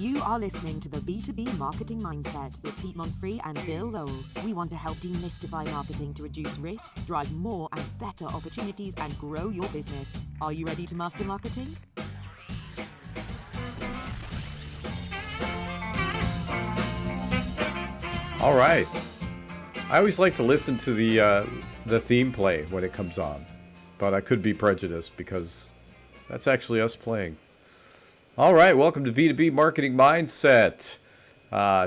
You are listening to the B2B Marketing Mindset with Pete Monfrey and Bill Lowell. We want to help demystify marketing to reduce risk, drive more and better opportunities, and grow your business. Are you ready to master marketing? All right. I always like to listen to the theme play when it comes on, but I could be prejudiced because that's actually us playing. All right, welcome to B2B Marketing Mindset.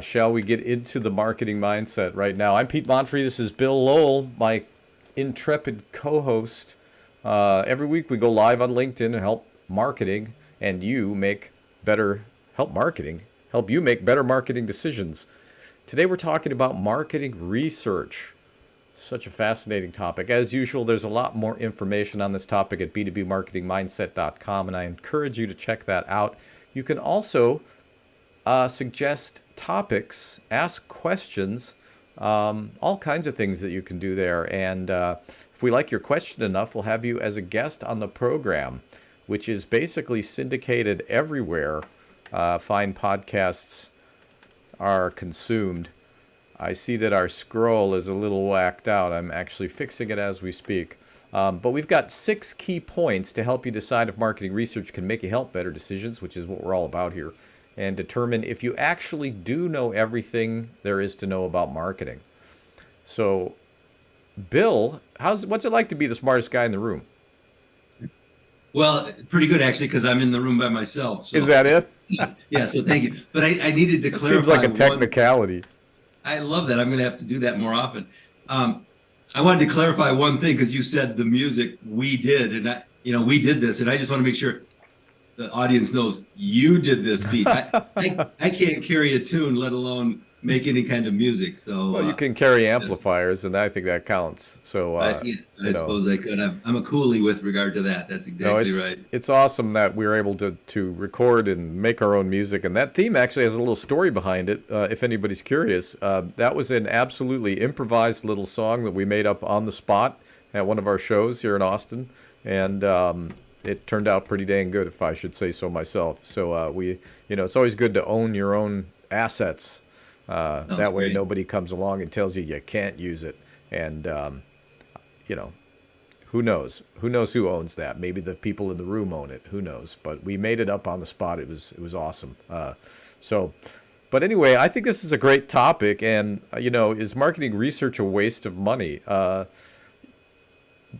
Shall we get into the marketing mindset right now? I'm Pete Monfrey. This is Bill Lowell, my intrepid co-host. Every week we go live on LinkedIn and help marketing and you make better, help you make better marketing decisions. Today we're talking about marketing research. Such a fascinating topic. As usual, there's a lot more information on this topic at b2bmarketingmindset.com, and I encourage you to check that out. You can also suggest topics, ask questions, all kinds of things that you can do there. And if we like your question enough, we'll have you as a guest on the program, which is basically syndicated everywhere fine podcasts are consumed. I see that our scroll is a little whacked out. I'm actually fixing it as we speak. But we've got 6 key points to help you decide if marketing research can make you help better decisions, which is what we're all about here, and determine if you actually do know everything there is to know about marketing. So, Bill, what's it like to be the smartest guy in the room? Well, pretty good actually, because I'm in the room by myself. So. Is that it? Yeah, so thank you. But I needed to clarify. Seems like a technicality. I love that. I'm going to have to do that more often. I wanted to clarify one thing because you said the music we did, and we did this, and I just want to make sure the audience knows you did this, Pete. I can't carry a tune, let alone make any kind of music. So well, you can carry amplifiers, and I think that counts. So I suppose I could. I'm a coolie with regard to that. That's exactly right. It's awesome that we were able to record and make our own music, and that theme actually has a little story behind it. If anybody's curious, that was an absolutely improvised little song that we made up on the spot at one of our shows here in Austin, and it turned out pretty dang good, if I should say so myself. So it's always good to own your own assets. That way nobody comes along and tells you can't use it. And, who knows? Who knows who owns that? Maybe the people in the room own it. Who knows? But we made it up on the spot. It was awesome. But anyway, I think this is a great topic. And, is marketing research a waste of money? The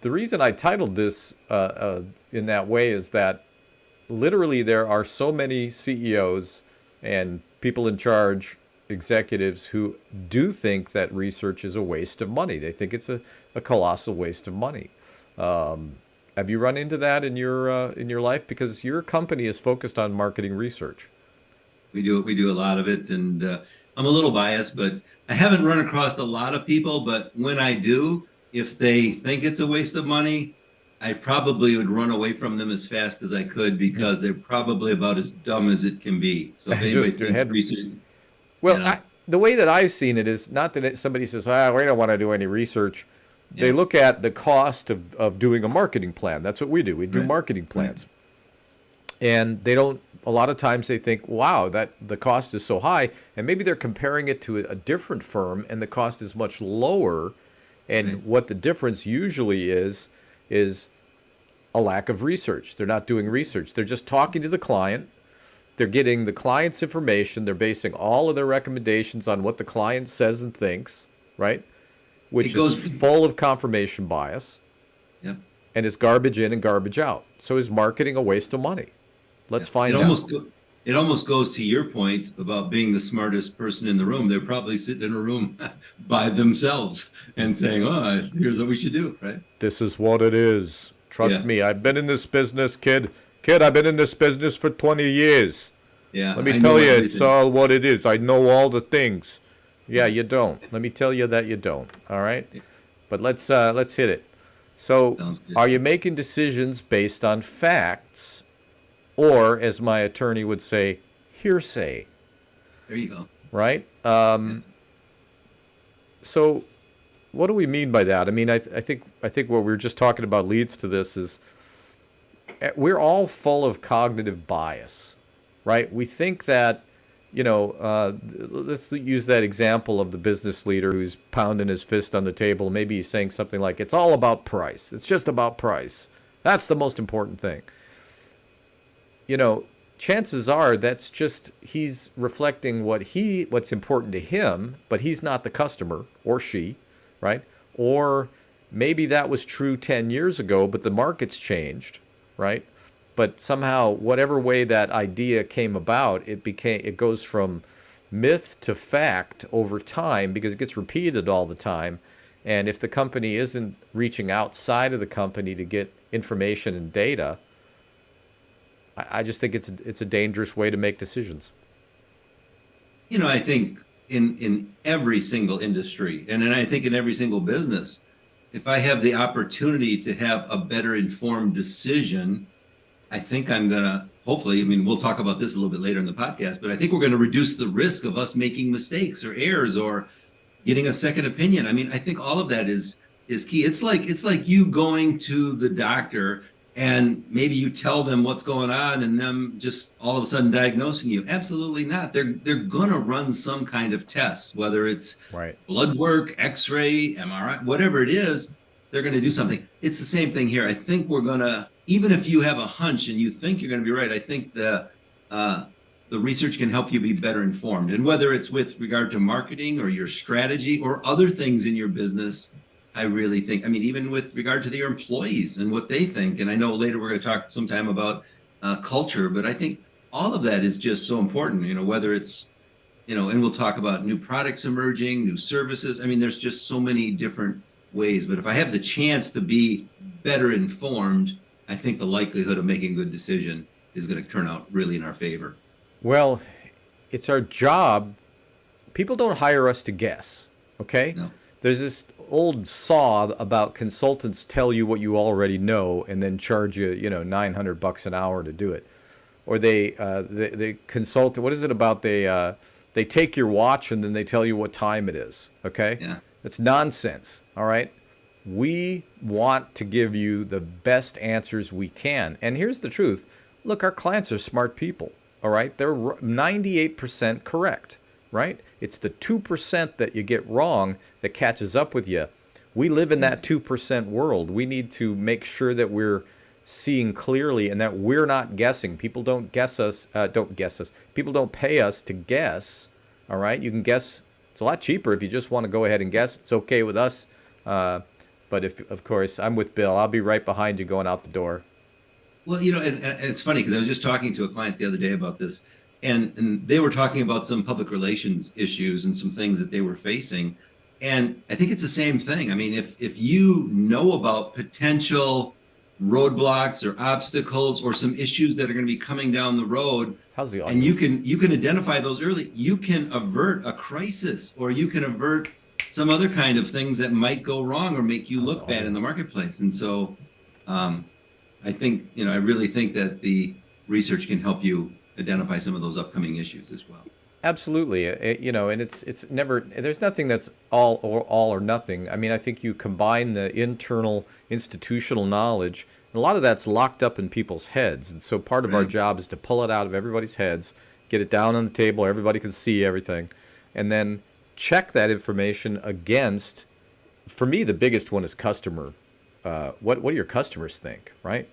reason I titled this in that way is that literally there are so many CEOs and people in charge, executives who do think that research is a waste of money. They think it's a colossal waste of money. Have you run into that in your life? Because your company is focused on marketing research. We do a lot of it, and I'm a little biased, but I haven't run across a lot of people. But when I do, if they think it's a waste of money, I probably would run away from them as fast as I could because they're probably about as dumb as it can be. So if anybody thinks research. Well, the way that I've seen it is not that somebody says, we don't want to do any research. Yeah. They look at the cost of doing a marketing plan. That's what we do. We do marketing plans. Right. And they don't, a lot of times they think, wow, that the cost is so high. And maybe they're comparing it to a different firm and the cost is much lower. And what the difference usually is a lack of research. They're not doing research. They're just talking to the client. They're getting the client's information. They're basing all of their recommendations on what the client says and thinks, right? Which is full of confirmation bias. Yep. And it's garbage in and garbage out. So is marketing a waste of money? Let's find out. It almost goes to your point about being the smartest person in the room. They're probably sitting in a room by themselves and saying, here's what we should do, right? This is what it is. Trust me, I've been in this business, kid. I've been in this business for 20 years. Yeah. Let me tell you, it's all what it is. I know all the things. Yeah, you don't. Let me tell you that you don't. All right? But let's hit it. So, are you making decisions based on facts or, as my attorney would say, hearsay? There you go. Right? So, what do we mean by that? I mean, I think what we were just talking about leads to this is we're all full of cognitive bias, right? We think that let's use that example of the business leader who's pounding his fist on the table. Maybe he's saying something like, it's all about price. It's just about price. That's the most important thing. Chances are that's just he's reflecting what's important to him, but he's not the customer, or she, right? Or maybe that was true 10 years ago, but the market's changed, right? But somehow, whatever way that idea came about, it goes from myth to fact over time because it gets repeated all the time. And if the company isn't reaching outside of the company to get information and data, I just think it's a dangerous way to make decisions. I think in every single industry, and then I think in every single business, if I have the opportunity to have a better informed decision, I think I'm going to hopefully, we'll talk about this a little bit later in the podcast, but I think we're going to reduce the risk of us making mistakes or errors or getting a second opinion. I think all of that is key. It's like you going to the doctor and maybe you tell them what's going on and them just all of a sudden diagnosing you. Absolutely not. They're going to run some kind of tests, whether it's right, blood work, x-ray, MRI, whatever it is, they're going to do something. It's the same thing here. I think we're going to, even if you have a hunch and you think you're going to be right, I think the research can help you be better informed. And whether it's with regard to marketing or your strategy or other things in your business, I really think, even with regard to your employees and what they think, and I know later we're going to talk sometime about culture, but I think all of that is just so important, whether it's, and we'll talk about new products emerging, new services. There's just so many different ways, but if I have the chance to be better informed, I think the likelihood of making a good decision is going to turn out really in our favor. Well, it's our job. People don't hire us to guess, okay? No. There's this old saw about consultants tell you what you already know and then charge you, $900 an hour to do it. Or they consult, what is it about they take your watch and then they tell you what time it is, okay? Yeah. That's nonsense, all right? We want to give you the best answers we can. And here's the truth. Look, our clients are smart people, all right? They're 98% correct, right? It's the 2% that you get wrong that catches up with you. We live in that 2% world. We need to make sure that we're seeing clearly and that we're not guessing. People don't guess us, People don't pay us to guess, all right? You can guess. It's a lot cheaper if you just want to go ahead and guess. It's okay with us. But if, of course, I'm with Bill, I'll be right behind you going out the door. Well, and it's funny because I was just talking to a client the other day about this, and they were talking about some public relations issues and some things that they were facing. And I think it's the same thing. If you know about potential roadblocks or obstacles or some issues that are going to be coming down the road, and you can identify those early, you can avert a crisis or you can avert some other kind of things that might go wrong or make you look bad in the marketplace. And so I think, I really think that the research can help you identify some of those upcoming issues as well. Absolutely. And it's never, there's nothing that's all or nothing. I think you combine the internal institutional knowledge, and a lot of that's locked up in people's heads. And so part of our job is to pull it out of everybody's heads, get it down on the table, everybody can see everything, and then check that information against, for me, the biggest one is customer. What do your customers think, right?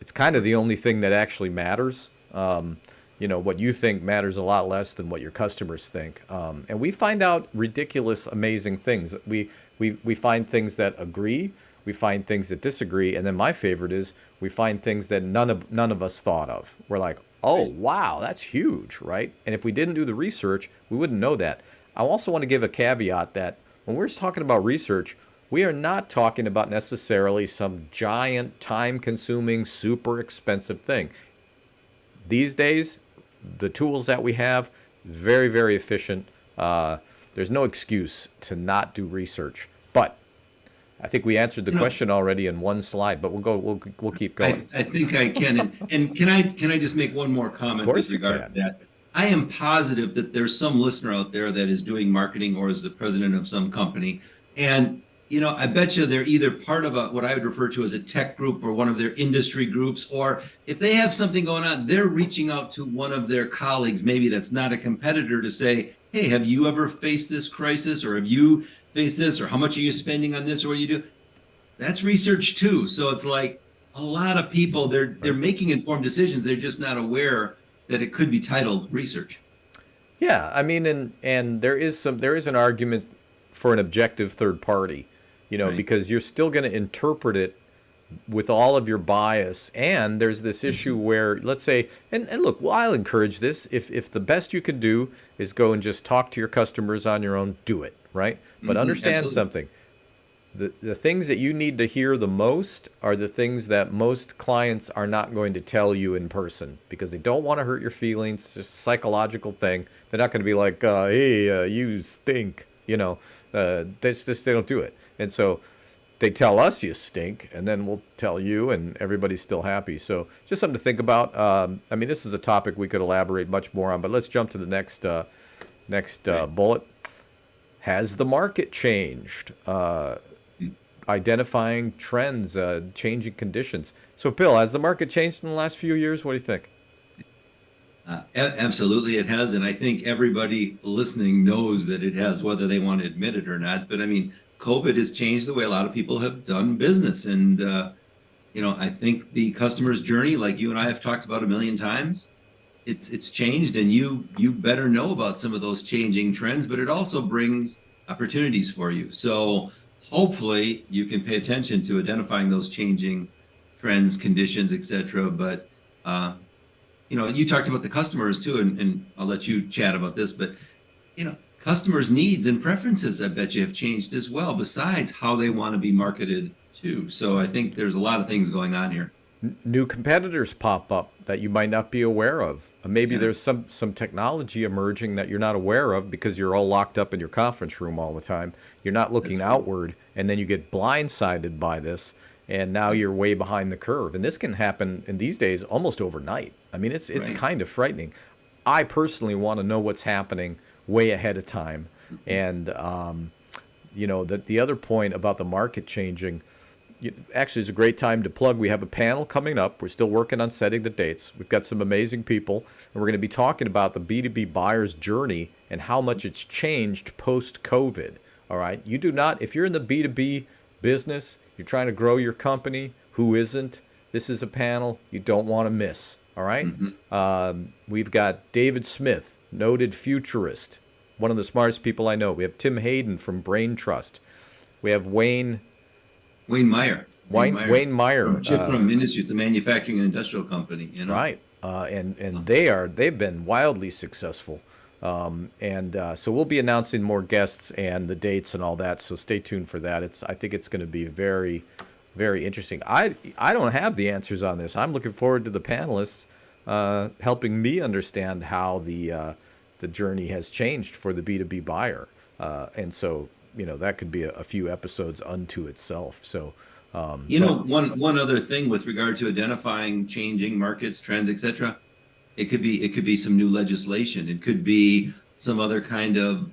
It's kind of the only thing that actually matters. What you think matters a lot less than what your customers think. And we find out ridiculous, amazing things. We find things that agree, we find things that disagree, and then my favorite is we find things that none of us thought of. We're like, oh, wow, that's huge, right? And if we didn't do the research, we wouldn't know that. I also want to give a caveat that when we're talking about research, we are not talking about necessarily some giant, time-consuming, super expensive thing. These days, the tools that we have, very, very efficient. There's no excuse to not do research. But I think we answered the question already in one slide, but we'll keep going. I think I can. And can I just make one more comment with regard to that? I am positive that there's some listener out there that is doing marketing or is the president of some company, and I bet you they're either part of what I would refer to as a tech group or one of their industry groups, or if they have something going on, they're reaching out to one of their colleagues, maybe that's not a competitor, to say, hey, have you ever faced this crisis, or have you faced this, or how much are you spending on this, or what do you do? That's research too. So it's like a lot of people, they're making informed decisions. They're just not aware that it could be titled research. Yeah, I mean, and there is an argument for an objective third party, Right. because you're still going to interpret it with all of your bias. And there's this issue where, let's say, and look, well, I'll encourage this. If the best you can do is go and just talk to your customers on your own, do it, right? But understand Absolutely. something. The things that you need to hear the most are the things that most clients are not going to tell you in person because they don't want to hurt your feelings. It's just a psychological thing. They're not going to be like, hey, you stink. They don't do it. And so they tell us you stink, and then we'll tell you, and everybody's still happy. So just something to think about. I mean, this is a topic we could elaborate much more on, but let's jump to the next bullet. Has the market changed? Identifying trends, changing conditions. So, Bill, has the market changed in the last few years? What do you think? Absolutely, it has. And I think everybody listening knows that it has, whether they want to admit it or not. But I mean, COVID has changed the way a lot of people have done business. And, I think the customer's journey, like you and I have talked about a million times, it's changed. And you better know about some of those changing trends, but it also brings opportunities for you. So hopefully you can pay attention to identifying those changing trends, conditions, etc. But you talked about the customers too, and I'll let you chat about this, but customers' needs and preferences, I bet you, have changed as well, besides how they want to be marketed too. So I think there's a lot of things going on here. New competitors pop up that you might not be aware of. Maybe there's some technology emerging that you're not aware of because you're all locked up in your conference room all the time. You're not looking outward, and then you get blindsided by this, and now you're way behind the curve. And this can happen in these days almost overnight. I mean, it's Right. kind of frightening. I personally want to know what's happening way ahead of time. And the other point about the market changing. Actually, it's a great time to plug. We have a panel coming up. We're still working on setting the dates. We've got some amazing people, and we're going to be talking about the B2B buyer's journey and how much it's changed post-COVID. All right? You do not, if you're in the B2B business, you're trying to grow your company, who isn't? This is a panel you don't want to miss. All right? We've got David Smith, noted futurist, one of the smartest people I know. We have Tim Hayden from Brain Trust. We have Wayne Meyer. Wayne Meyer. From Industries, a manufacturing and industrial company. Right. And they've been wildly successful. So we'll be announcing more guests and the dates and all that. So stay tuned for that. I think it's going to be very, very interesting. I don't have the answers on this. I'm looking forward to the panelists helping me understand how the journey has changed for the B2B buyer. And so that could be a few episodes unto itself. So, one other thing with regard to identifying changing markets, trends, etc. It could be some new legislation. It could be some other kind of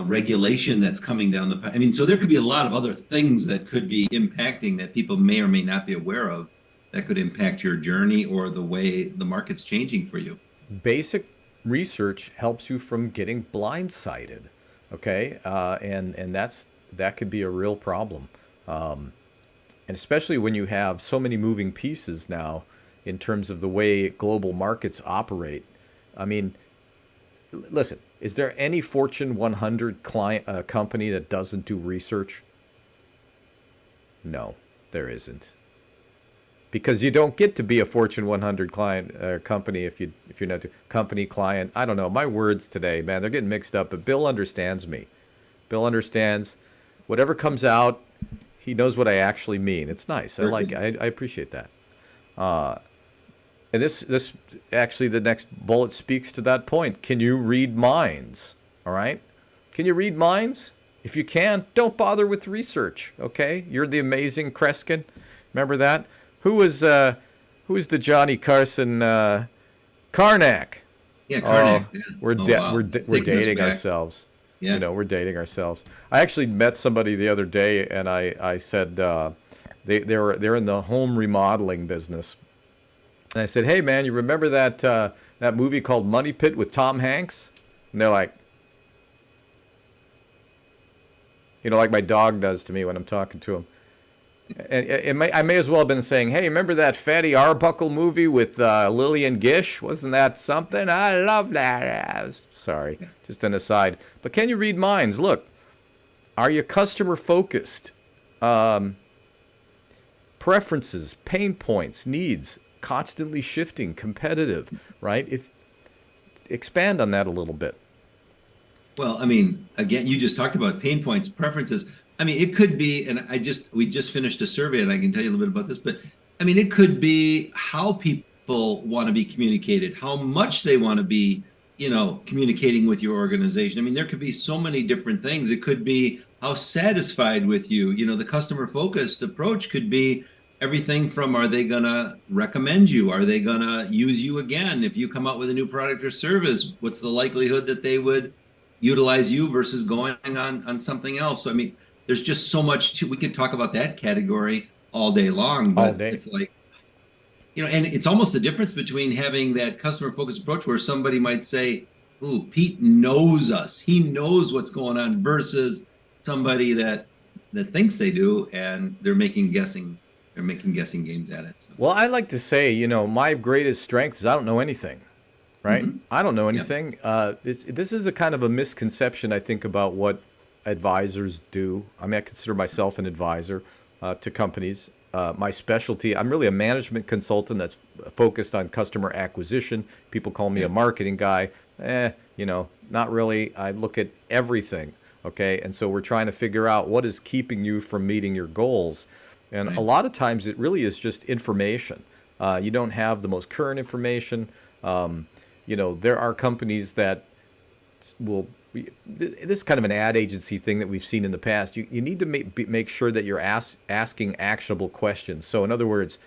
regulation that's coming down the pipe. I mean, so there could be a lot of other things that could be impacting that people may or may not be aware of that could impact your journey or the way the market's changing for you. Basic research helps you from getting blindsided. Okay, and that could be a real problem, and especially when you have so many moving pieces now in terms of the way global markets operate. I mean, listen, is there any Fortune 100 company that doesn't do research? No, there isn't. Because you don't get to be a Fortune 100 company if you're not company client. I don't know. My words today, man, they're getting mixed up. But Bill understands me. Bill understands whatever comes out. He knows what I actually mean. It's nice. I appreciate that. And this actually, the next bullet speaks to that point. Can you read minds? All right. Can you read minds? If you can, don't bother with research. Okay. You're the amazing Kreskin. Remember that? Who was the Johnny Carson Karnak? Yeah, Karnak. We're dating ourselves. Yeah. we're dating ourselves. I actually met somebody the other day, and I said they're in the home remodeling business, and I said, "Hey man, you remember that movie called Money Pit with Tom Hanks?" And they're like, like my dog does to me when I'm talking to him. And I may as well have been saying, "Hey, remember that Fatty Arbuckle movie with Lillian Gish? Wasn't that something? I love that." Sorry, just an aside. But can you read minds? Look, are you customer focused? Preferences, pain points, needs, constantly shifting, competitive, right? Expand on that a little bit. Well, I mean, again, you just talked about pain points, preferences. I mean, it could be, and we just finished a survey, and I can tell you a little bit about this, but I mean, it could be how people want to be communicated, how much they want to be, communicating with your organization. I mean, there could be so many different things. It could be how satisfied with you, the customer focused approach could be everything from, are they going to recommend you? Are they going to use you again? If you come out with a new product or service, what's the likelihood that they would utilize you versus going on something else? So, I mean, there's just so much we could talk about that category all day long, but it's like, and it's almost the difference between having that customer focused approach where somebody might say, "Ooh, Pete knows us. He knows what's going on," versus somebody that thinks they do, and they're making guessing games at it. So. Well, I like to say, my greatest strength is I don't know anything. Right? Mm-hmm. I don't know anything. This is a kind of a misconception, I think, about what advisors do. I mean, I consider myself an advisor to companies. My specialty, I'm really a management consultant that's focused on customer acquisition. People call me a marketing guy. Not really. I look at everything, okay? And so we're trying to figure out what is keeping you from meeting your goals. And a lot of times it really is just information. You don't have the most current information. There are companies that this is kind of an ad agency thing that we've seen in the past. You need to make sure that you're asking actionable questions. So in other words,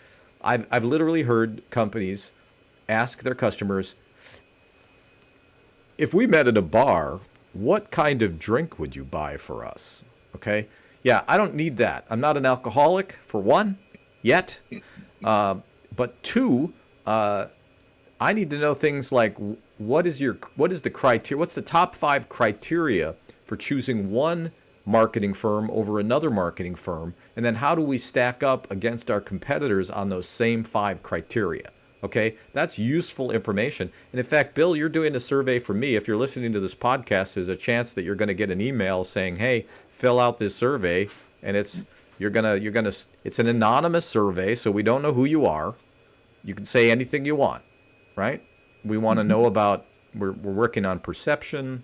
I've literally heard companies ask their customers, if we met at a bar, what kind of drink would you buy for us? Okay. Yeah, I don't need that. I'm not an alcoholic, for one, yet. But two, I need to know things like what is the criteria? What's the top 5 criteria for choosing one marketing firm over another marketing firm? And then how do we stack up against our competitors on those same 5 criteria? Okay, that's useful information. And in fact, Bill, you're doing a survey for me. If you're listening to this podcast, there's a chance that you're going to get an email saying, "Hey, fill out this survey," and it's an anonymous survey, so we don't know who you are. You can say anything you want. Right? We want to know about, we're working on perception,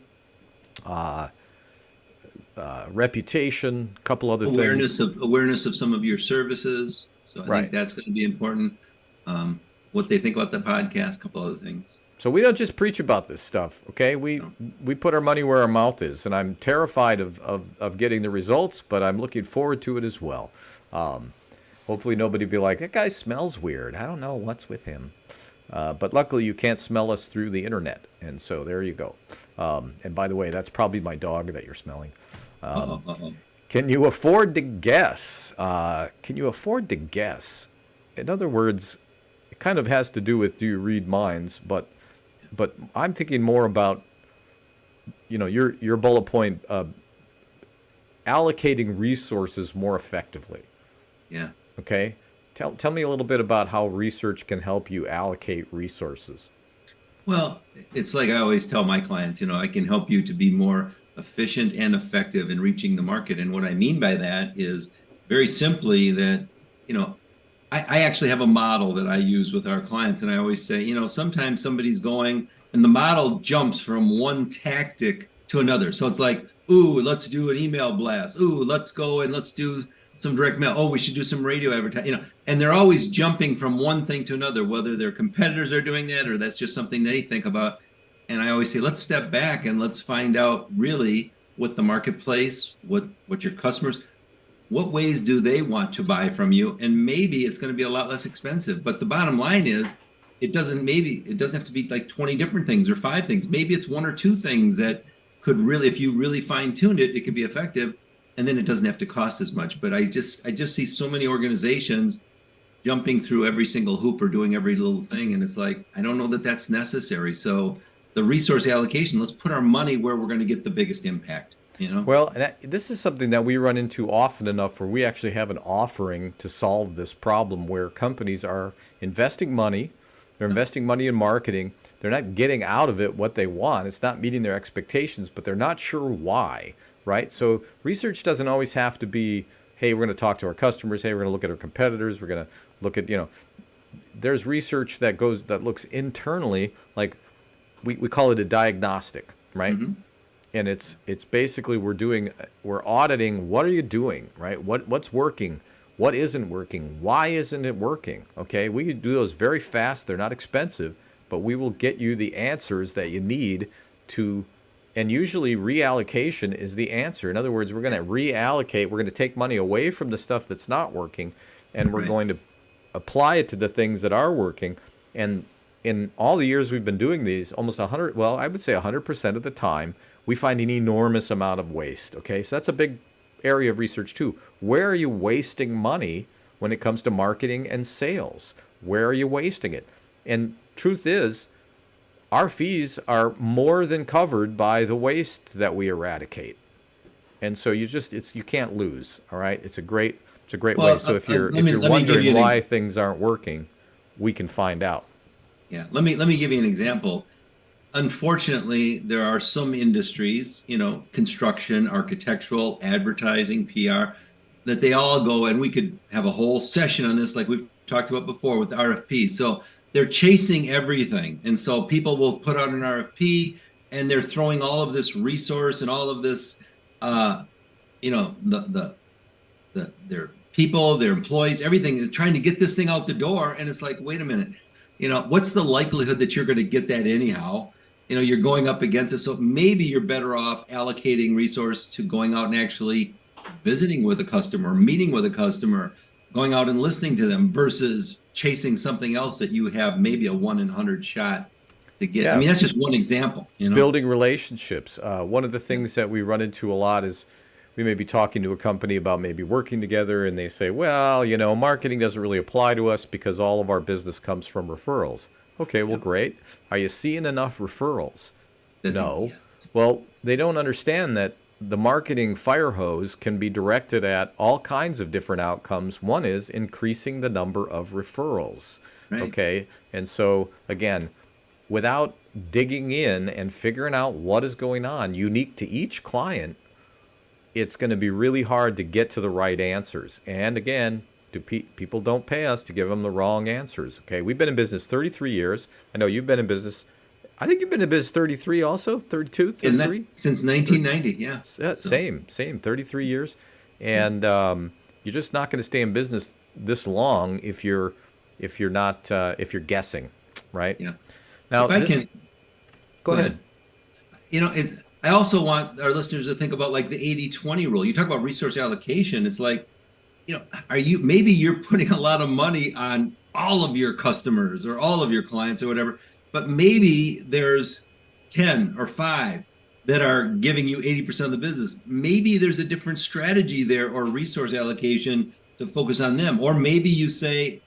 reputation, a couple other things. Awareness of some of your services. So I think that's going to be important. What they think about the podcast, a couple other things. So we don't just preach about this stuff, okay? We put our money where our mouth is, and I'm terrified of getting the results, but I'm looking forward to it as well. Hopefully nobody will be like, "That guy smells weird. I don't know what's with him." But luckily, you can't smell us through the internet, and so there you go. And by the way, that's probably my dog that you're smelling. Can you afford to guess? In other words, it kind of has to do with, do you read minds? But I'm thinking more about, your bullet point, allocating resources more effectively. Yeah. Okay. Tell me a little bit about how research can help you allocate resources. Well, it's like I always tell my clients, I can help you to be more efficient and effective in reaching the market. And what I mean by that is very simply that, I actually have a model that I use with our clients. And I always say, sometimes somebody's going and the model jumps from one tactic to another. So it's like, ooh, let's do an email blast. Ooh, let's go and let's do some direct mail. Oh, we should do some radio advertising. And they're always jumping from one thing to another, whether their competitors are doing that or that's just something they think about. And I always say, let's step back and let's find out really what the marketplace, what your customers, what ways do they want to buy from you? And maybe it's going to be a lot less expensive. But the bottom line is, it doesn't have to be like 20 different things or 5 things. Maybe it's 1 or 2 things that could really, if you really fine tuned it, it could be effective, and then it doesn't have to cost as much. But I just see so many organizations jumping through every single hoop or doing every little thing, and it's like, I don't know that that's necessary. So the resource allocation, let's put our money where we're going to get the biggest impact, you know? Well, this is something that we run into often enough where we actually have an offering to solve this problem where companies are investing money, they're investing money in marketing, they're not getting out of it what they want, it's not meeting their expectations, but they're not sure why, right? So research doesn't always have to be, hey, we're going to talk to our customers, hey, we're going to look at our competitors, we're going to look at, there's research that looks internally, like we call it a diagnostic, right? Mm-hmm. And it's basically we're auditing, what are you doing, right? What's working, what isn't working, why isn't it working? Okay, we can do those very fast, they're not expensive, but we will get you the answers that you need to, and usually reallocation is the answer. In other words, we're going to reallocate, we're going to take money away from the stuff that's not working, and we're going to apply it to the things that are working. And in all the years we've been doing these, almost 100, well, I would say 100% of the time, we find an enormous amount of waste. Okay, so that's a big area of research too. Where are you wasting money when it comes to marketing and sales? Where are you wasting it? And truth is, our fees are more than covered by the waste that we eradicate. And so you can't lose. All right, it's a great way. So if you're wondering why things aren't working, we can find out. Yeah, let me give you an example. Unfortunately, there are some industries, construction, architectural, advertising, PR, that they all go, and we could have a whole session on this, like we've talked about before with the RFP. So they're chasing everything. And so people will put out an RFP and they're throwing all of this resource and all of this, their people, their employees, everything is trying to get this thing out the door. And it's like, wait a minute, what's the likelihood that you're going to get that anyhow? You're going up against it. So maybe you're better off allocating resource to going out and actually visiting with a customer, meeting with a customer, going out and listening to them versus chasing something else that you have maybe a 1 in 100 shot to get. Yeah. I mean, that's just one example. Building relationships. One of the things that we run into a lot is we may be talking to a company about maybe working together and they say, well, marketing doesn't really apply to us because all of our business comes from referrals. Okay, well, great. Are you seeing enough referrals? No. Well, they don't understand that the marketing fire hose can be directed at all kinds of different outcomes. One is increasing the number of referrals. Right. Okay, and so again, without digging in and figuring out what is going on unique to each client, it's going to be really hard to get to the right answers. And again, people don't pay us to give them the wrong answers. Okay, we've been in business 33 years. I know you've been in business. I think you've been in business 33 also, 32, 33? Since 1990, yeah. Same, 33 years. And you're just not going to stay in business this long if you're guessing, right? Yeah. Now, go ahead. I also want our listeners to think about like the 80-20 rule. You talk about resource allocation. It's like, maybe you're putting a lot of money on all of your customers or all of your clients or whatever, but maybe there's 10 or 5 that are giving you 80% of the business. Maybe there's a different strategy there or resource allocation to focus on them. Or maybe you say,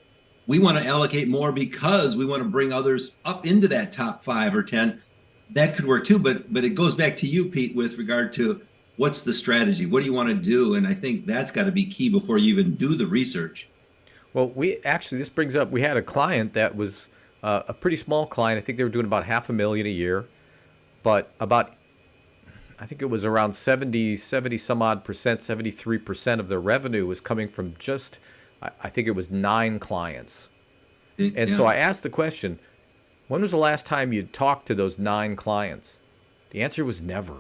we want to allocate more because we want to bring others up into that top 5 or 10. That could work too, but it goes back to you, Pete, with regard to what's the strategy? What do you want to do? And I think that's got to be key before you even do the research. Well, this brings up, we had a client that was a pretty small client. I think they were doing about $500,000 a year, but I think it was around 70 some odd percent, 73% of their revenue was coming from just, I think it was 9 clients. And so I asked the question, when was the last time you talked to those 9 clients? The answer was never.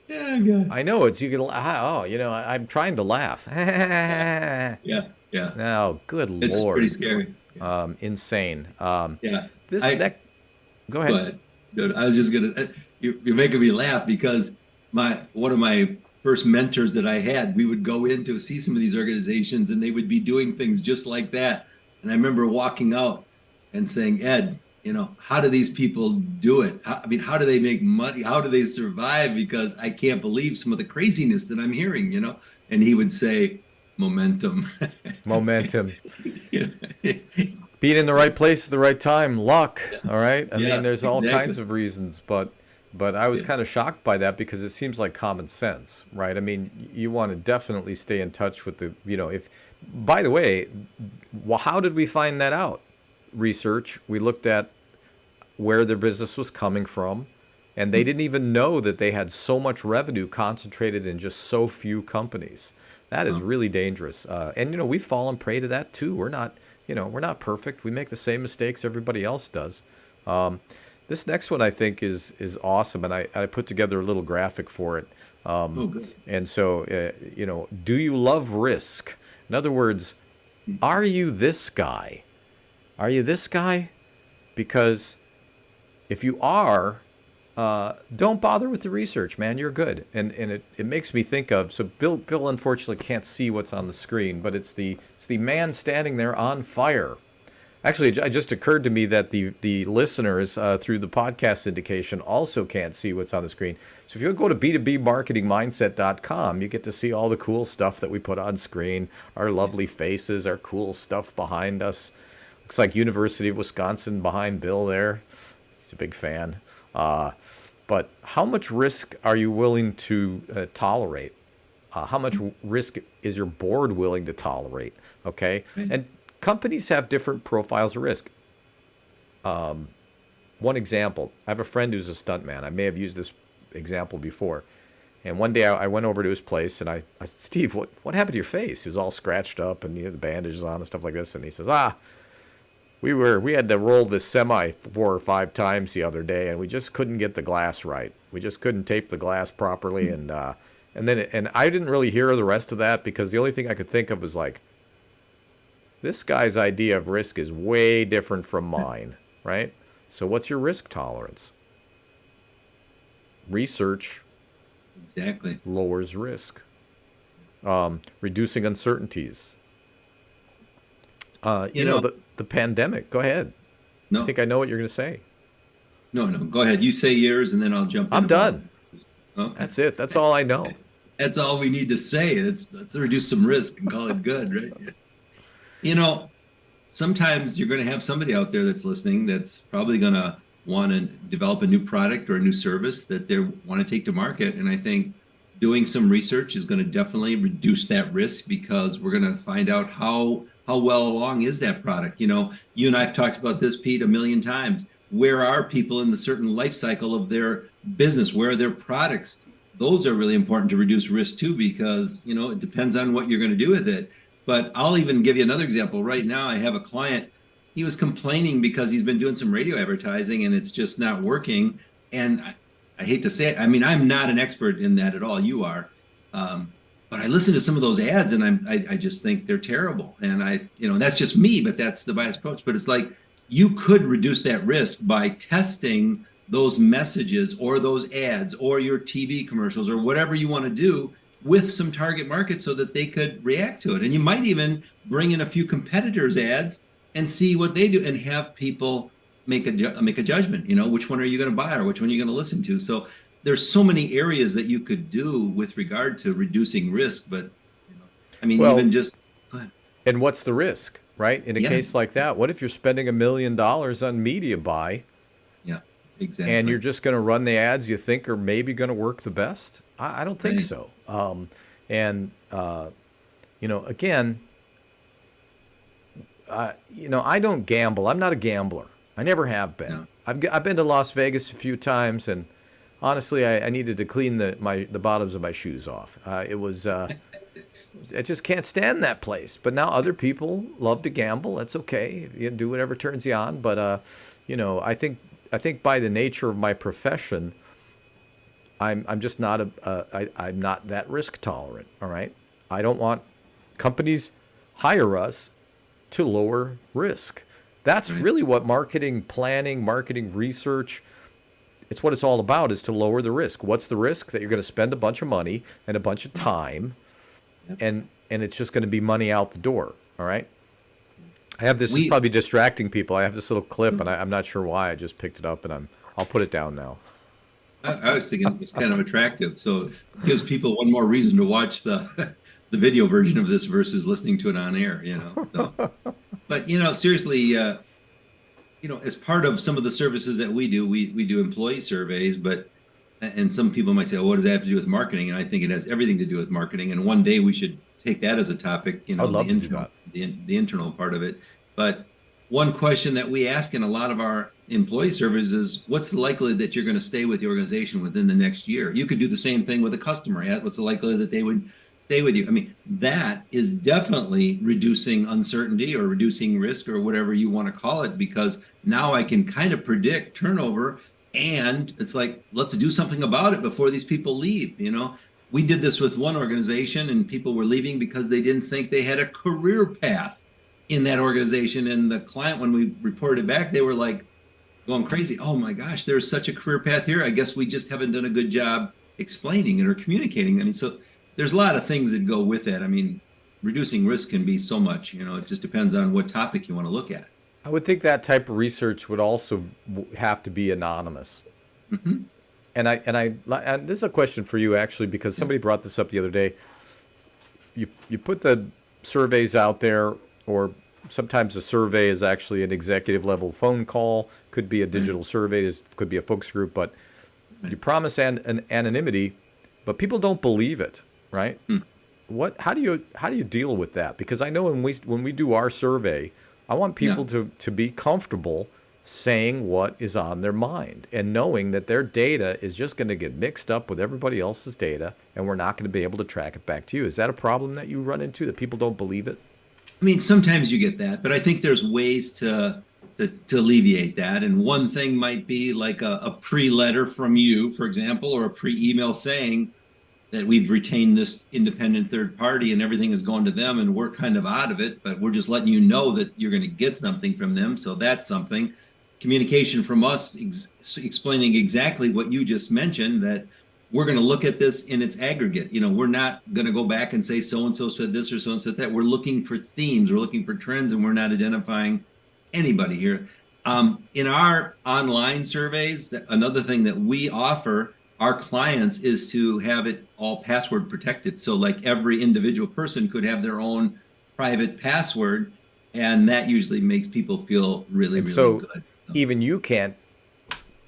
Yeah, good. I know I'm trying to laugh. Yeah. No, good Lord. It's pretty scary. Insane. Yeah. Go ahead. Good. I was just you're making me laugh because one of my first mentors that I had, we would go in to see some of these organizations and they would be doing things just like that. And I remember walking out and saying, Ed, how do these people do it? I mean, how do they make money? How do they survive? Because I can't believe some of the craziness that I'm hearing. And he would say, momentum. Momentum. Yeah. Being in the right place at the right time, luck. All right. I Yeah, mean, there's all exactly. kinds of reasons, but I was Yeah. kind of shocked by that because it seems like common sense, right? I mean, you want to definitely stay in touch with if, by the way, how did we find that out? Research. We looked at where their business was coming from, and they didn't even know that they had so much revenue concentrated in just so few companies. That is Wow. really dangerous. And we've fallen prey to that too. We're not perfect. We make the same mistakes everybody else does. This next one I think is awesome, and I put together a little graphic for it. Oh, good. And so, do you love risk? In other words, are you this guy? Are you this guy? Because if you are, don't bother with the research, man. You're good. And it makes me think of, so Bill unfortunately can't see what's on the screen, but it's the man standing there on fire. Actually, it just occurred to me that the listeners through the podcast syndication also can't see what's on the screen. So if you go to b2bmarketingmindset.com, you get to see all the cool stuff that we put on screen, our lovely faces, our cool stuff behind us. Looks like University of Wisconsin behind Bill there. He's a big fan. But how much risk are you willing to tolerate? How much risk is your board willing to tolerate? Okay. Right. And companies have different profiles of risk. One example, I have a friend who's a stuntman. I may have used this example before. And one day I went over to his place and I said, Steve, what happened to your face? He was all scratched up and he had the bandages on and stuff like this. And he says, we had to roll this semi 4 or 5 times the other day, and we just couldn't get the glass right. We just couldn't tape the glass properly, and I didn't really hear the rest of that because the only thing I could think of was like, this guy's idea of risk is way different from mine, right? So what's your risk tolerance? Research Exactly. lowers risk. Reducing uncertainties. The pandemic. Go ahead. No, I think I know what you're going to say. no. Go ahead. You say yours, and then I'll jump in. I'm about done. it. Okay. That's it. That's all I know. That's all we need to say. Let's reduce some risk and call it good, right? Sometimes you're going to have somebody out there that's listening that's probably going to want to develop a new product or a new service that they want to take to market. And I think doing some research is going to definitely reduce that risk because we're going to find out how well along is that product. You and I have talked about this, Pete, a million times. Where are people in the certain life cycle of their business? Where are their products? Those are really important to reduce risk too, because it depends on what you're going to do with it. But I'll even give you another example. Right now, I have a client. He was complaining because he's been doing some radio advertising and it's just not working. And I hate to say it. I mean, I'm not an expert in that at all. You are. But I listen to some of those ads and I just think they're terrible. And that's just me, but that's the biased approach. But it's like you could reduce that risk by testing those messages or those ads or your TV commercials or whatever you want to do with some target market so that they could react to it. And you might even bring in a few competitors' ads and see what they do and have people make a judgment, which one are you going to buy or which one are you going to listen to? So there's so many areas that you could do with regard to reducing risk, but even just go ahead. And what's the risk, right? In a case like that, what if you're spending $1 million on media buy? Yeah, exactly. And you're just going to run the ads you think are maybe going to work the best? I don't think so. Again, I don't gamble. I'm not a gambler. I never have been. No. I've been to Las Vegas a few times, and honestly, I needed to clean the bottoms of my shoes off. I just can't stand that place. But now other people love to gamble. That's okay. You do whatever turns you on. But I think by the nature of my profession, I'm just not I'm not that risk tolerant. All right. I don't want companies hire us to lower risk. That's really what marketing planning, marketing research, it's what it's all about, is to lower the risk. What's the risk? That you're going to spend a bunch of money and a bunch of time, and it's just going to be money out the door. All right. I have this. Is We probably distracting people. I have this little clip, and I'm not sure why. I just picked it up, and I'll put it down now. I was thinking it was kind of attractive. So it gives people one more reason to watch the the video version of this versus listening to it on air, you know. So, but seriously, as part of some of the services that we do, we do employee surveys, but and some people might say, oh, what does that have to do with marketing? And I think it has everything to do with marketing. And one day we should take that as a topic, I'd love to do that. The internal part of it. But one question that we ask in a lot of our employee surveys is, what's the likelihood that you're going to stay with the organization within the next year? You could do the same thing with a customer. What's the likelihood that they would stay with you? I mean, that is definitely reducing uncertainty or reducing risk or whatever you want to call it, because now I can kind of predict turnover, and it's like, let's do something about it before these people leave. We did this with one organization, and people were leaving because they didn't think they had a career path in that organization. And the client, when we reported back, they were like going crazy. Oh my gosh, there's such a career path here. I guess we just haven't done a good job explaining it or communicating. I mean, so there's a lot of things that go with that. I mean, reducing risk can be so much, it just depends on what topic you want to look at. I would think that type of research would also have to be anonymous. Mm-hmm. And this is a question for you, actually, because somebody brought this up the other day. You put the surveys out there, or sometimes a survey is actually an executive level phone call, could be a digital survey, could be a focus group, but you promise an anonymity, but people don't believe it, right? How do you deal with that? Because I know when we do our survey, I want people to be comfortable saying what is on their mind and knowing that their data is just going to get mixed up with everybody else's data, and we're not going to be able to track it back to you. Is that a problem that you run into, that people don't believe it? I mean, sometimes you get that, but I think there's ways to alleviate that. And one thing might be like a pre-letter from you, for example, or a pre-email saying that we've retained this independent third party and everything is going to them and we're kind of out of it, but we're just letting you know that you're going to get something from them. So that's something. Communication from us explaining exactly what you just mentioned, that we're going to look at this in its aggregate. We're not going to go back and say so-and-so said this or so-and-so said that. We're looking for themes, we're looking for trends, and we're not identifying anybody here. In our online surveys, another thing that we offer our clients is to have it all password protected. So like every individual person could have their own private password, and that usually makes people feel really, really good. So even you can't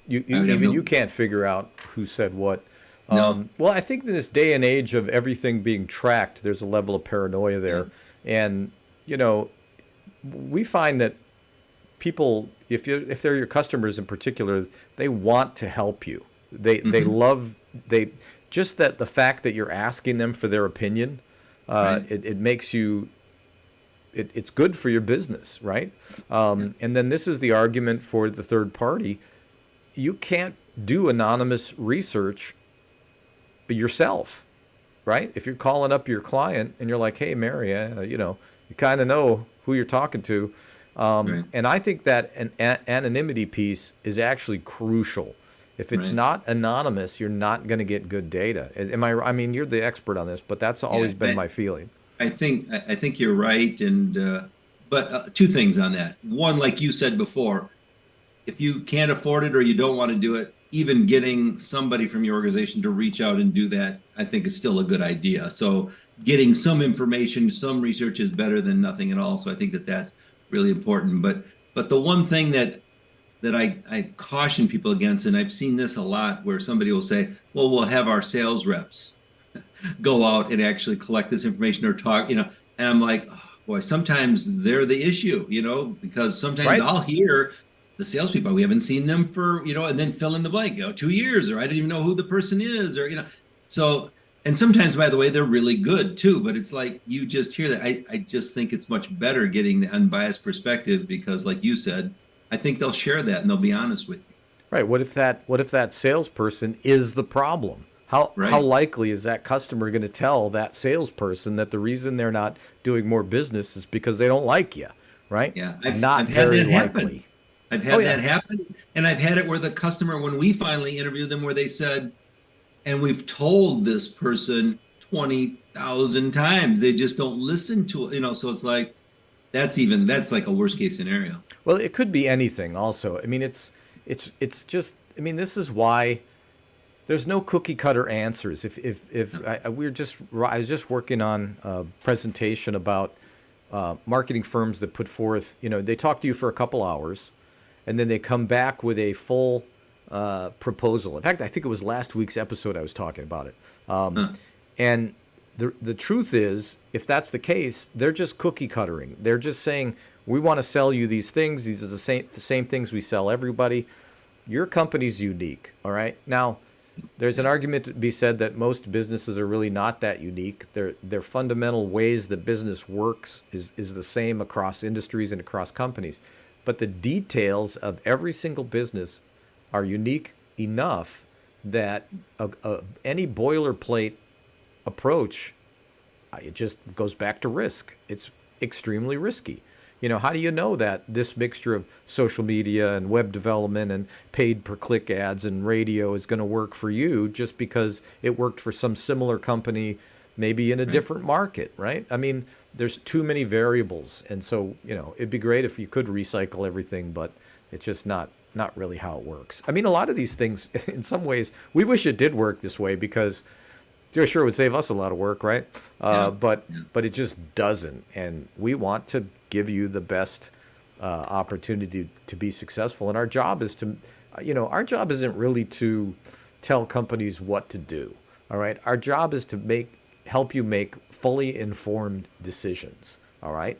you can't figure out who said what. No. Well, I think in this day and age of everything being tracked, there's a level of paranoia there. Yeah. And, we find that people, if they're your customers in particular, they want to help you. They love just that the fact that you're asking them for their opinion, it makes you, it's good for your business, right? And then this is the argument for the third party. You can't do anonymous research yourself, right? If you're calling up your client and you're like, hey, Mary, you kind of know who you're talking to. And I think that an anonymity piece is actually crucial. If it's not anonymous, you're not going to get good data. I mean, you're the expert on this, but that's always been my feeling. I think you're right. And but two things on that. One, like you said before, if you can't afford it or you don't want to do it, even getting somebody from your organization to reach out and do that, I think is still a good idea. So getting some information, some research is better than nothing at all. So I think that that's really important. But the one thing that I caution people against, and I've seen this a lot, where somebody will say, well, we'll have our sales reps go out and actually collect this information or talk, and I'm like, oh, boy, sometimes they're the issue, because sometimes I'll hear the salespeople, we haven't seen them for, and then fill in the blank, 2 years, or I didn't even know who the person is, or, so, and sometimes, by the way, they're really good too, but it's like, you just hear that. I just think it's much better getting the unbiased perspective, because like you said, I think they'll share that and they'll be honest with you. Right. What if that salesperson is the problem? How likely is that customer going to tell that salesperson that the reason they're not doing more business is because they don't like you, right? Yeah, I've very likely. I've had that happen, and I've had it where the customer, when we finally interviewed them, where they said, and we've told this person 20,000 times, they just don't listen to it, so it's like, that's like a worst case scenario. Well, it could be anything also. I mean, it's just, I mean, this is why there's no cookie cutter answers. If No. I was just working on a presentation about marketing firms that put forth, they talk to you for a couple hours and then they come back with a full proposal. In fact, I think it was last week's episode I was talking about it. Huh. And the truth is, if that's the case, they're just cookie cuttering. They're just saying, we want to sell you these things. These are the same things we sell everybody. Your company's unique, all right? Now, there's an argument to be said that most businesses are really not that unique. Their fundamental ways that business works is the same across industries and across companies. But the details of every single business are unique enough that any boilerplate approach, it just goes back to risk. It's extremely risky. How do you know that this mixture of social media and web development and paid per click ads and radio is going to work for you just because it worked for some similar company, maybe in a different market, right? I mean, there's too many variables. And so, it'd be great if you could recycle everything, but it's just not really how it works. I mean, a lot of these things, in some ways, we wish it did work this way because sure would save us a lot of work, right? Yeah. But Yeah. but it just doesn't, and we want to give you the best opportunity to be successful. And our job is to, our job isn't really to tell companies what to do. All right, our job is to help you make fully informed decisions. All right.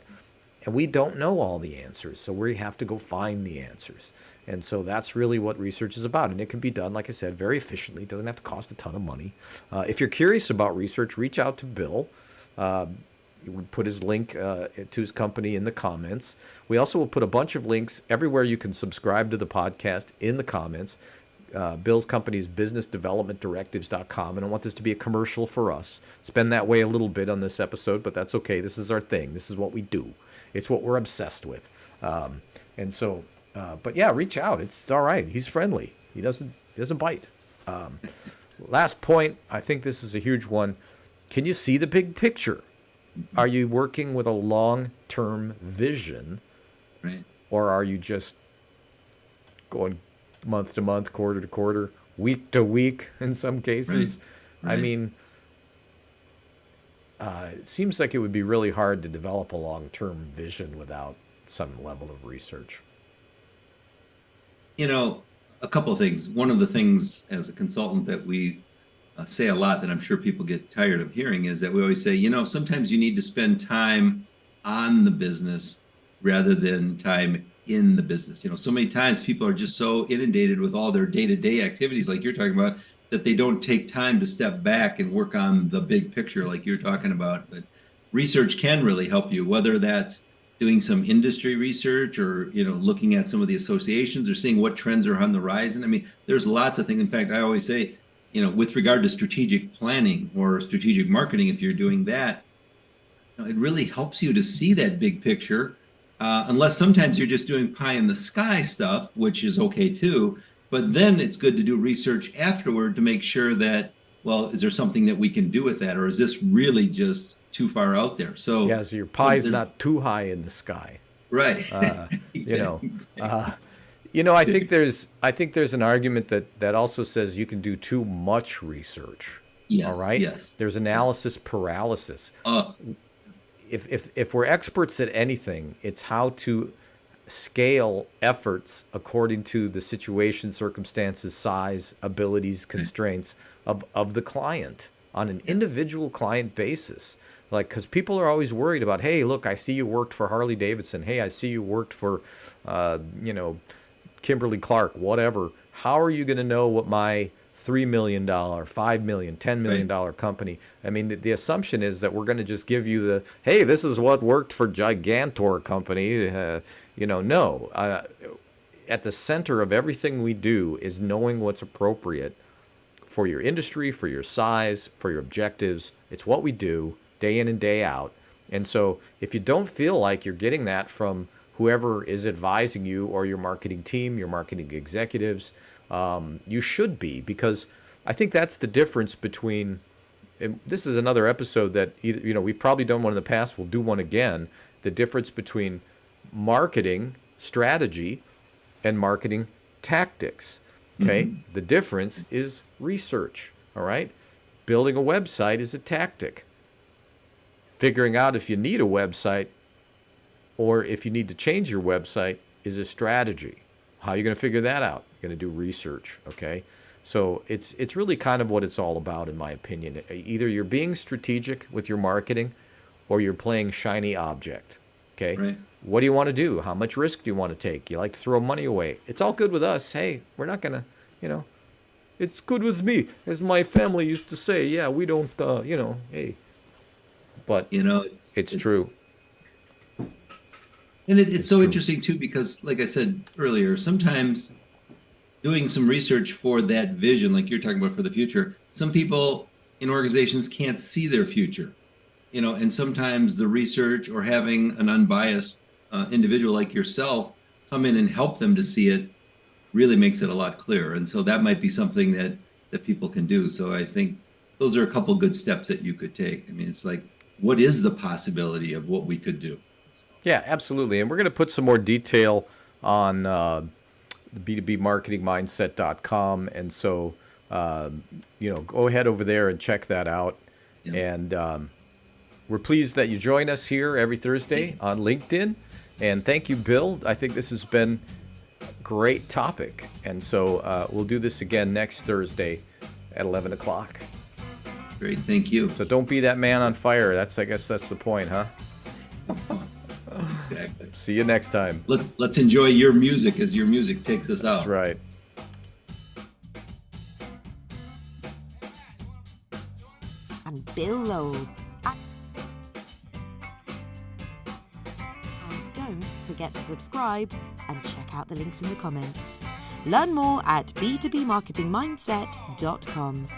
And we don't know all the answers, so we have to go find the answers. And so that's really what research is about. And it can be done, like I said, very efficiently. It doesn't have to cost a ton of money. If you're curious about research, reach out to Bill. You would put his link to his company in the comments. We also will put a bunch of links everywhere you can subscribe to the podcast in the comments. Bill's company is businessdevelopmentdirectives.com. And I want this to be a commercial for us. It's been that way a little bit on this episode, but that's okay. This is our thing. This is what we do. It's what we're obsessed with. But yeah, reach out. It's all right. He's friendly. He doesn't bite. Last point, I think this is a huge one. Can you see the big picture? Are you working with a long-term vision, Right. or are you just going month to month, quarter to quarter, week to week in some cases? Right. I mean, it seems like it would be really hard to develop a long-term vision without some level of research. A couple of things. One of the things as a consultant that we say a lot that I'm sure people get tired of hearing is that we always say, sometimes you need to spend time on the business rather than time in the business. So many times people are just so inundated with all their day-to-day activities like you're talking about that they don't take time to step back and work on the big picture like you're talking about. But research can really help you, whether that's doing some industry research or looking at some of the associations or seeing what trends are on the horizon. I mean, there's lots of things. In fact, I always say, with regard to strategic planning or strategic marketing, if you're doing that, it really helps you to see that big picture. Unless sometimes you're just doing pie in the sky stuff, which is okay too. But then it's good to do research afterward to make sure that, well, is there something that we can do with that, or is this really just too far out there? So yeah, so your pie's not too high in the sky. Right. I think there's an argument that also says you can do too much research. Yes. All right. Yes. There's analysis paralysis. If we're experts at anything, it's how to scale efforts according to the situation, circumstances, size, abilities, constraints of the client on an individual client basis. Like, because people are always worried about, hey, look, I see you worked for Harley Davidson. Hey, I see you worked for, Kimberly Clark, whatever. How are you going to know what my $3 million, $5 million, $10 million company? I mean, the assumption is that we're going to just give you hey, this is what worked for Gigantor company. No. At the center of everything we do is knowing what's appropriate for your industry, for your size, for your objectives. It's what we do day in and day out. And so if you don't feel like you're getting that from whoever is advising you or your marketing team, your marketing executives, you should be, because I think that's the difference between, and this is another episode that either, we've probably done one in the past, we'll do one again, the difference between marketing strategy and marketing tactics. Okay? The difference is research. All right? Building a website is a tactic. Figuring out if you need a website or if you need to change your website is a strategy. How are you going to figure that out? You're going to do research, okay? So it's really kind of what it's all about, in my opinion. Either you're being strategic with your marketing or you're playing shiny object, okay? Right. What do you want to do? How much risk do you want to take? You like to throw money away. It's all good with us. Hey, we're not going to, it's good with me. As my family used to say, yeah, we don't, hey. But it's true. And it's so true. interesting too, because like I said earlier, sometimes doing some research for that vision, like you're talking about for the future, some people in organizations can't see their future, and sometimes the research or having an unbiased individual like yourself come in and help them to see it really makes it a lot clearer. And so that might be something that people can do. So I think those are a couple good steps that you could take. I mean, it's like, what is the possibility of what we could do? Yeah, absolutely. And we're going to put some more detail on the B2B marketing mindset.com. And so, go ahead over there and check that out. Yeah. And we're pleased that you join us here every Thursday on LinkedIn. And thank you, Bill. I think this has been a great topic. And so we'll do this again next Thursday at 11 o'clock. Great. Thank you. So don't be that man on fire. I guess that's the point, huh? Exactly. See you next time. Let's enjoy your music as your music takes us out. That's right. And Bill Lowell. And don't forget to subscribe and check out the links in the comments. Learn more at b2bmarketingmindset.com.